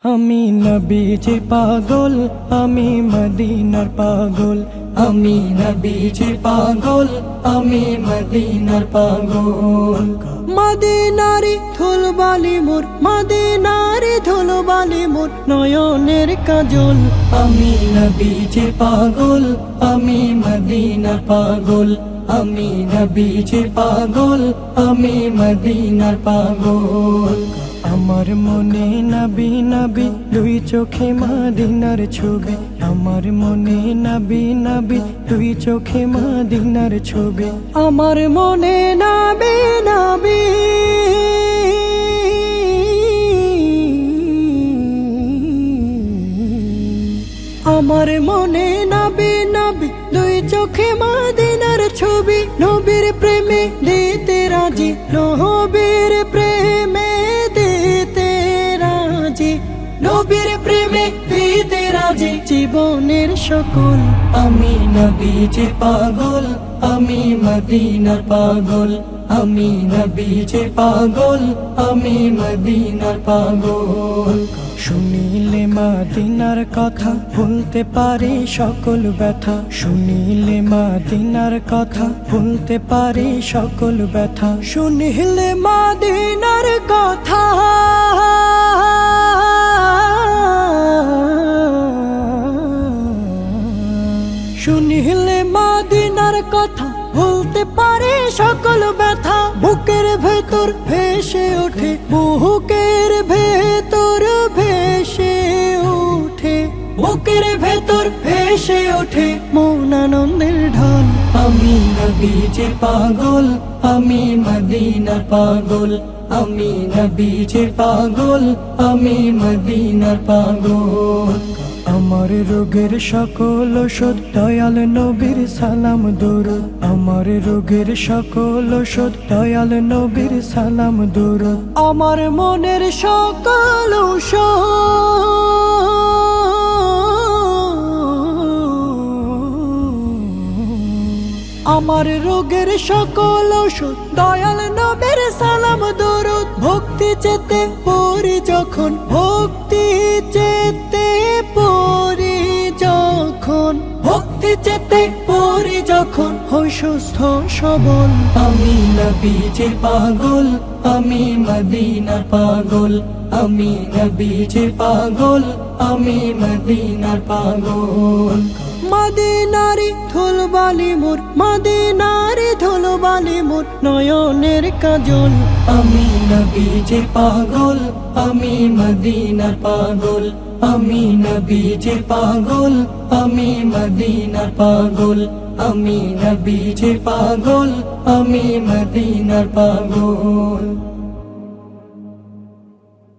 আমি নবীজির পাগল, আমি মদিনার পাগল। আমি নবীজির পাগল, আমি মদিনার পাগল। মদিনারি ধুলবালি মোর, মদিনারি ধুলবালি মোর নয়নের কাজল। আমি নবীজির পাগল, আমি মদিনার পাগল। আমি নবীজির পাগল, আমি মদিনার পাগল। আমার মনে নবী নবী দুই চোখে মদিনার ছবি। আমার মনে নবী নবী দুই চোখে মদিনার ছবি। আমার মনে নবী নবী আমার মনে নবী নবী দুই চোখে মদিনার ছবি। নবীর প্রেমে দিতে রাজি, নবীর প্রেমে দিতে রাজি, নবীর প্রেমে দিতে রাজি জীবনের সকল। আমি নবীজির পাগল, আমি মদিনার পাগল। আমি নবীজির পাগল, আমি মদিনার পাগল। শুনিলে মদিনার কথা ভুলতে পারি সকল ব্যথা। শুনিলে মদিনার কথা ভুলতে পারি সকল ব্যথা। শুনিলে মদিনার কথা শুনিলে মদিনার কথা ভুলতে পারে সকল ব্যথা। বুকের ভেতর ভেসে ওঠে, বুকের ভেতর ভেসে ওঠে, বুকের ভেতর ভেসে ওঠে মন আনন্দের ঢল। আমি নবীজির পাগল, আমি মদিনার পাগল। আমি নবীজির পাগল, আমি মদিনার পাগল। আমার রোগের সকল ওষুধ দয়াল নবীর সালাম দরুদ। আমার রোগের সকল ওষুধ দয়াল নবীর সালাম দরুদ। আমার মনের সকল আমার রোগের সকল ওষুধ দয়াল নবীর সালাম দরুদ। ভক্তি চেতে পড়ি যখন, ভক্তি চেতে পড়ি যখন, ভক্তি চেতে পড়ি যখন হই সুস্থ সবল। আমি নবীজির পাগল, আমি মদিনার পাগল। আমি নবীজির পাগল, আমি মদিনার পাগল। মদিনারি ধুলবালি মোর, মদিনারি ধুলবালি মোর নয়নের কাজল। আমি নবীজির পাগল, আমি মদিনার পাগল। আমি নবীজির পাগল, আমি মদিনার পাগল। আমি নবীজির পাগল, আমি মদিনার পাগল।